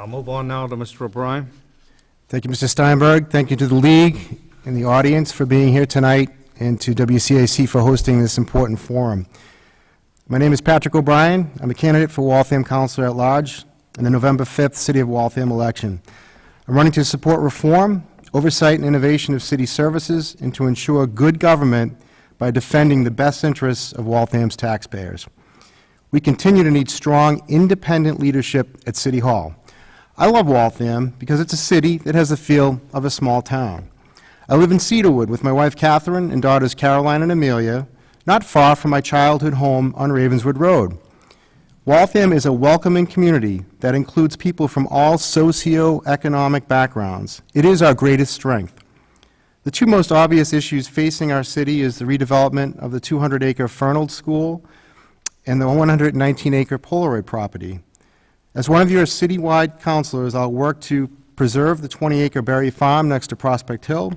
I'll move on now to Mr. O'Brien. Thank you, Mr. Steinberg. Thank you to the League and the audience for being here tonight, and to WCAC for hosting this important forum. My name is Patrick O'Brien. I'm a candidate for Waltham Councilor at Large in the November 5th City of Waltham election. I'm running to support reform, oversight, and innovation of city services, and to ensure good government by defending the best interests of Waltham's taxpayers. We continue to need strong, independent leadership at City Hall. I love Waltham because it's a city that has the feel of a small town. I live in Cedarwood with my wife Catherine and daughters Caroline and Amelia, not far from my childhood home on Ravenswood Road. Waltham is a welcoming community that includes people from all socio-economic backgrounds. It is our greatest strength. The two most obvious issues facing our city is the redevelopment of the 200-acre Fernald School and the 119-acre Polaroid property. As one of your citywide councilors, I'll work to preserve the 20-acre Berry Farm next to Prospect Hill,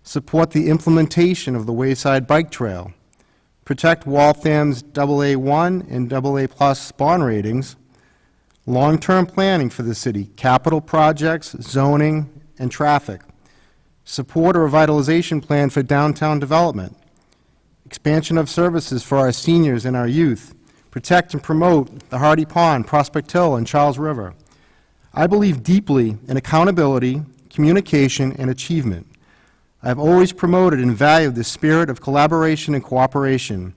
support the implementation of the Wayside Bike Trail, protect Waltham's AA1 and AA+ bond ratings, long-term planning for the city, capital projects, zoning, and traffic, support a revitalization plan for downtown development, expansion of services for our seniors and our youth, protect and promote the Hardy Pond, Prospect Hill, and Charles River. I believe deeply in accountability, communication, and achievement. I have always promoted and valued the spirit of collaboration and cooperation.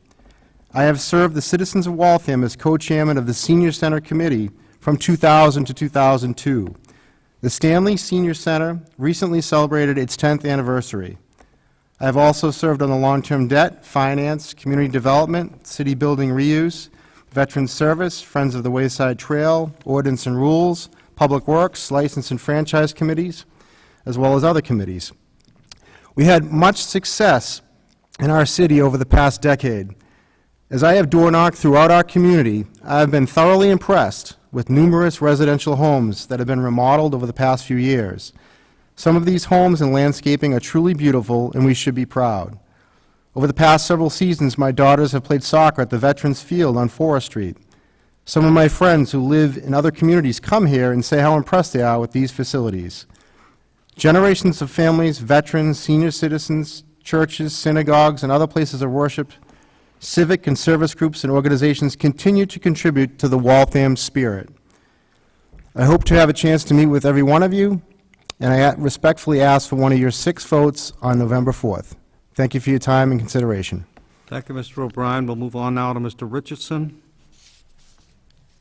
I have served the citizens of Waltham as co-chairman of the Senior Center Committee from 2000 to 2002. The Stanley Senior Center recently celebrated its 10th anniversary. I have also served on the long-term debt, finance, community development, city building reuse, Veterans Service, Friends of the Wayside Trail, Ordinance and Rules, Public Works, License and Franchise Committees, as well as other committees. We had much success in our city over the past decade. As I have door-knocked throughout our community, I have been thoroughly impressed with numerous residential homes that have been remodeled over the past few years. Some of these homes and landscaping are truly beautiful, and we should be proud. Over the past several seasons, my daughters have played soccer at the Veterans Field on Forest Street. Some of my friends who live in other communities come here and say how impressed they are with these facilities. Generations of families, veterans, senior citizens, churches, synagogues, and other places of worship, civic and service groups and organizations continue to contribute to the Waltham spirit. I hope to have a chance to meet with every one of you, and I respectfully ask for one of your 6 votes on November 4th. Thank you for your time and consideration. Thank you, Mr. O'Brien. We'll move on now to Mr. Richardson.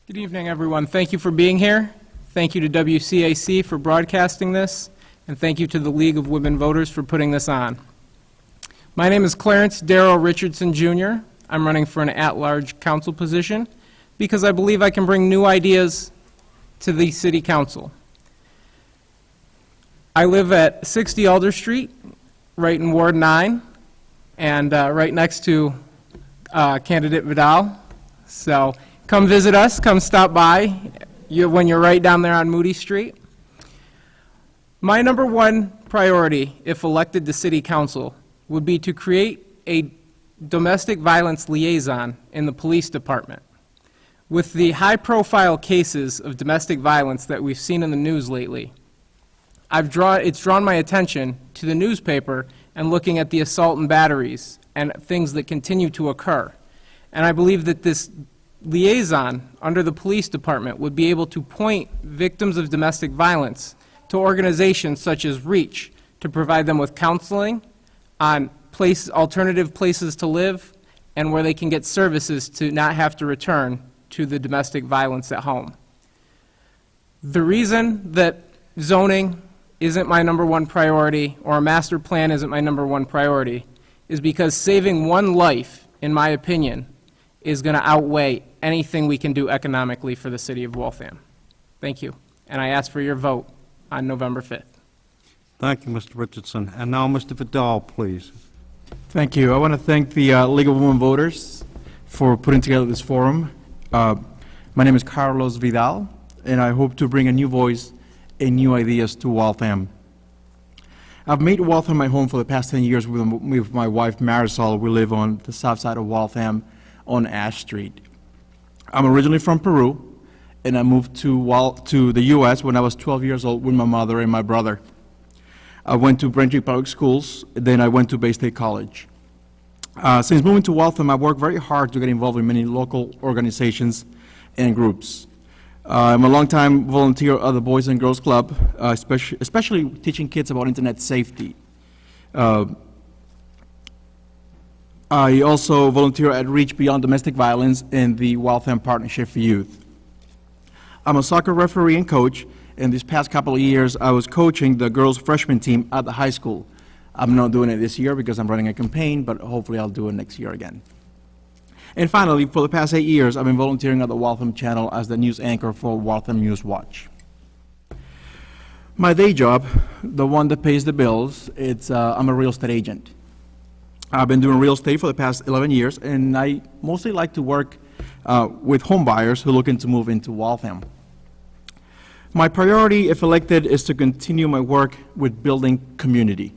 Good evening, everyone. Thank you for being here. Thank you to WCAC for broadcasting this, and thank you to the League of Women Voters for putting this on. My name is Clarence Darrell Richardson, Jr. I'm running for an at-large council position because I believe I can bring new ideas to the City Council. I live at 60 Alder Street, right in Ward 9, and right next to candidate Vidal. So come visit us, come stop by when you're right down there on Moody Street. My number one priority, if elected to City Council, would be to create a domestic violence liaison in the police department. With the high-profile cases of domestic violence that we've seen in the news lately, it's drawn my attention to the newspaper and looking at the assault and batteries and things that continue to occur. And I believe that this liaison under the police department would be able to point victims of domestic violence to organizations such as REACH to provide them with counseling on alternative places to live and where they can get services to not have to return to the domestic violence at home. The reason that zoning isn't my number one priority, or a master plan isn't my number one priority, is because saving one life, in my opinion, is going to outweigh anything we can do economically for the city of Waltham. Thank you. And I ask for your vote on November 5th. Thank you, Mr. Richardson. And now Mr. Vidal, please. Thank you. I want to thank the League of Women Voters for putting together this forum. My name is Carlos Vidal, and I hope to bring a new voice and new ideas to Waltham. I've made Waltham my home for the past 10 years with my wife Marisol. We live on the south side of Waltham on Ash Street. I'm originally from Peru, and I moved to the U.S. when I was 12 years old with my mother and my brother. I went to Brunswick Public Schools, then I went to Bay State College. Since moving to Waltham, I worked very hard to get involved in many local organizations and groups. I'm a longtime volunteer of the Boys and Girls Club, especially teaching kids about internet safety. I also volunteer at Reach Beyond Domestic Violence and the Waltham Partnership for Youth. I'm a soccer referee and coach, and these past couple of years, I was coaching the girls' freshman team at the high school. I'm not doing it this year because I'm running a campaign, but hopefully I'll do it next year again. And finally, for the past 8 years, I've been volunteering at the Waltham Channel as the news anchor for Waltham News Watch. My day job, the one that pays the bills, I'm a real estate agent. I've been doing real estate for the past 11 years, and I mostly like to work with home buyers who are looking to move into Waltham. My priority, if elected, is to continue my work with building community.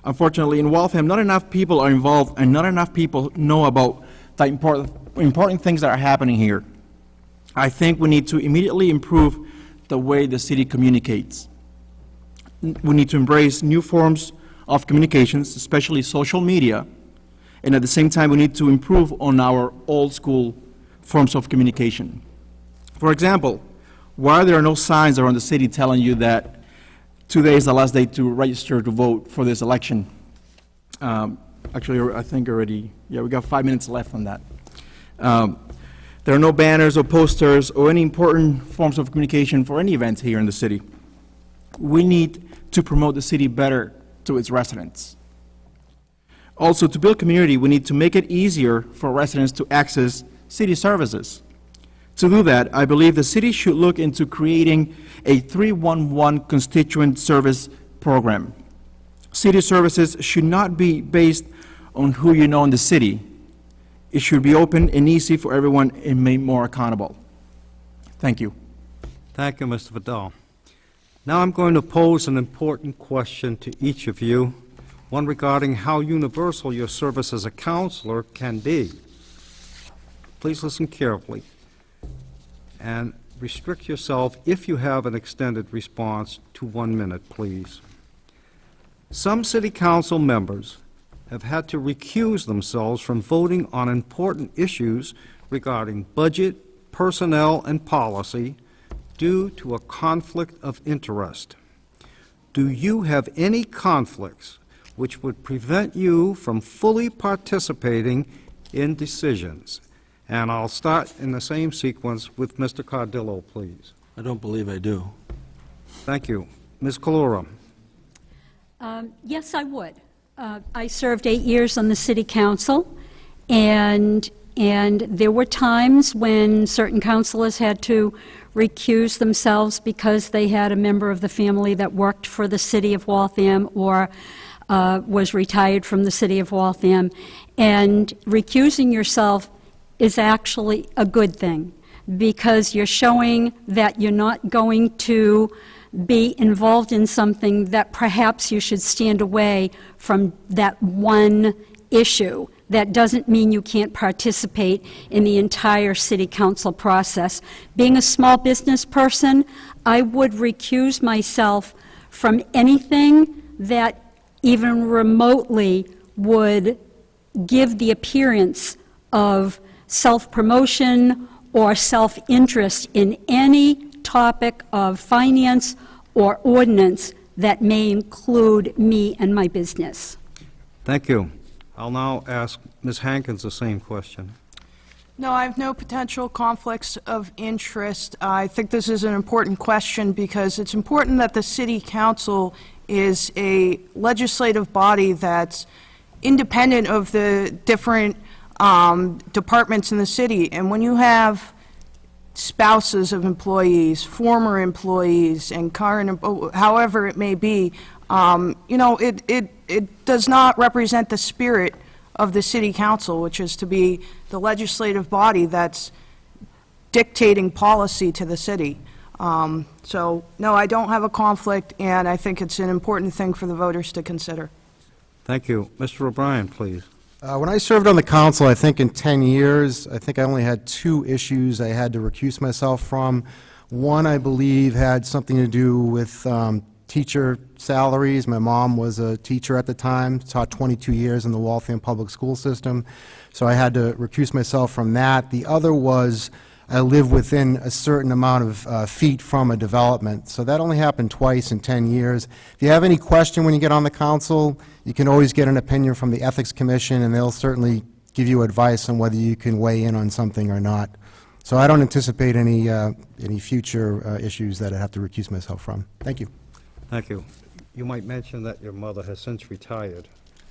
Unfortunately, in Waltham, not enough people are involved and not enough people know about the important things that are happening here. I think we need to immediately improve the way the city communicates. We need to embrace new forms of communications, especially social media, and at the same time, we need to improve on our old school forms of communication. For example, why there are no signs around the city telling you that today is the last day to register to vote for this election. Actually, I think already, we got 5 minutes left on that. There are no banners or posters or any important forms of communication for any events here in the city. We need to promote the city better to its residents. Also, to build community, we need to make it easier for residents to access city services. To do that, I believe the city should look into creating a 311 constituent service program. City services should not be based on who you know in the city. It should be open and easy for everyone and made more accountable. Thank you. Thank you, Mr. Vidal. Now I'm going to pose an important question to each of you, one regarding how universal your service as a counselor can be. Please listen carefully and restrict yourself, if you have an extended response, to 1 minute, please. Some city council members have had to recuse themselves from voting on important issues regarding budget, personnel, and policy due to a conflict of interest. Do you have any conflicts which would prevent you from fully participating in decisions? And I'll start in the same sequence with Mr. Cardillo, please. I don't believe I do. Thank you. Ms. Kalura. Yes, I would. I served 8 years on the city council, and there were times when certain councilors had to recuse themselves because they had a member of the family that worked for the city of Waltham or was retired from the city of Waltham. And recusing yourself is actually a good thing, because you're showing that you're not going to be involved in something that perhaps you should stand away from that one issue. That doesn't mean you can't participate in the entire city council process. Being a small business person, I would recuse myself from anything that even remotely would give the appearance of self-promotion or self-interest in any topic of finance or ordinance that may include me and my business. Thank you. I'll now ask Ms. Hankins the same question. No, I have no potential conflicts of interest. I think this is an important question because it's important that the City Council is a legislative body that's independent of the different departments in the city. And when you have spouses of employees, former employees, and current, however it may be, you know, it does not represent the spirit of the City Council, which is to be the legislative body that's dictating policy to the city. So, no, I don't have a conflict, and I think it's an important thing for the voters to consider. Thank you. Mr. O'Brien, please. When I served on the council, I think in 10 years, I think I only had 2 issues I had to recuse myself from. One, I believe, had something to do with teacher salaries. My mom was a teacher at the time, taught 22 years in the Waltham Public School System, so I had to recuse myself from that. The other was I live within a certain amount of feet from a development, so that only happened twice in 10 years. If you have any question when you get on the council, you can always get an opinion from the Ethics Commission, and they'll certainly give you advice on whether you can weigh in on something or not. So I don't anticipate any future issues that I have to recuse myself from. Thank you. Thank you. You might mention that your mother has since retired,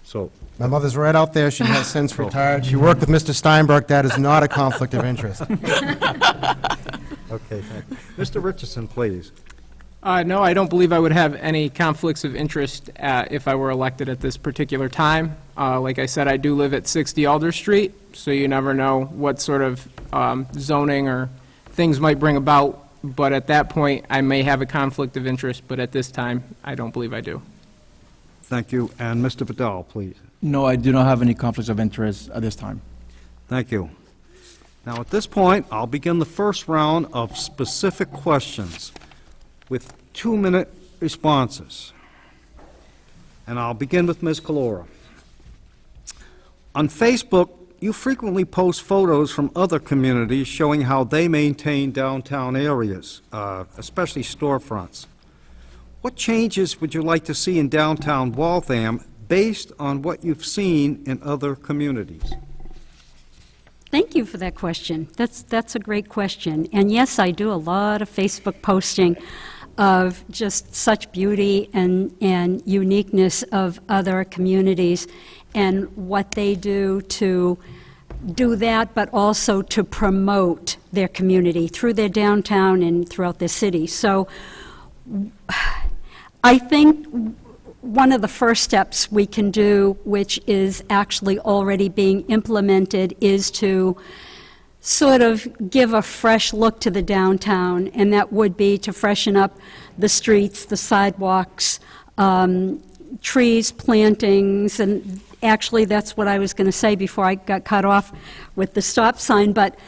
so, My mother's right out there. She has since retired. She worked with Mr. Steinberg. That is not a conflict of interest. okay, thank you. Mr. Richardson, please. No, I don't believe I would have any conflicts of interest if I were elected at this particular time. Like I said, I do live at 60 Alder Street, so you never know what sort of zoning or things might bring about. But at that point, I may have a conflict of interest, but at this time, I don't believe I do. Thank you. And Mr. Vidal, please. No, I do not have any conflicts of interest at this time. Thank you. Now, at this point, I'll begin the first round of specific questions with 2-minute responses. And I'll begin with Ms. Calora. On Facebook, you frequently post photos from other communities showing how they maintain downtown areas, especially storefronts. What changes would you like to see in downtown Waltham based on what you've seen in other communities? Thank you for that question. That's a great question. And yes, I do a lot of Facebook posting of just such beauty and uniqueness of other communities and what they do to do that, but also to promote their community through their downtown and throughout their city. So I think one of the first steps we can do, which is actually already being implemented, is to sort of give a fresh look to the downtown, and that would be to freshen up the streets, the sidewalks, trees, plantings, and actually that's what I was going to say before I got cut off with the stop sign, but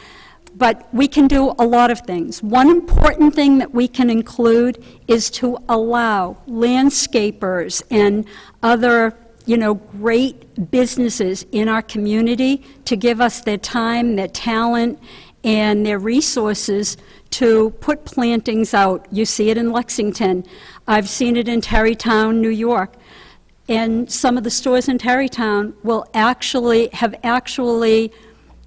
we can do a lot of things. One important thing that we can include is to allow landscapers and other, great businesses in our community to give us their time, their talent, and their resources to put plantings out. You see it in Lexington. I've seen it in Tarrytown, New York. And some of the stores in Tarrytown will have actually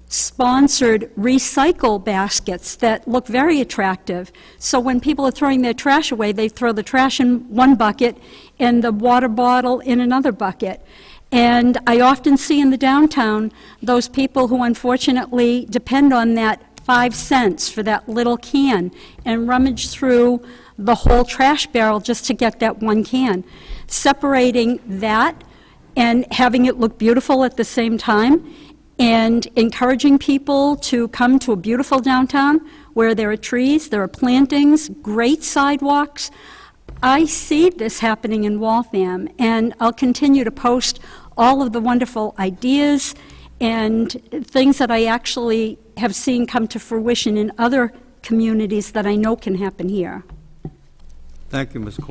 sponsored recycle baskets that look very attractive. So when people are throwing their trash away, they throw the trash in one bucket and the water bottle in another bucket. And I often see in the downtown those people who unfortunately depend on that 5 cents for that little can and rummage through the whole trash barrel just to get that one can. Separating that and having it look beautiful at the same time, and encouraging people to come to a beautiful downtown where there are trees, there are plantings, great sidewalks. I see this happening in Waltham, and I'll continue to post all of the wonderful ideas and things that I actually have seen come to fruition in other communities that I know can happen here. Thank you, Ms. Cole.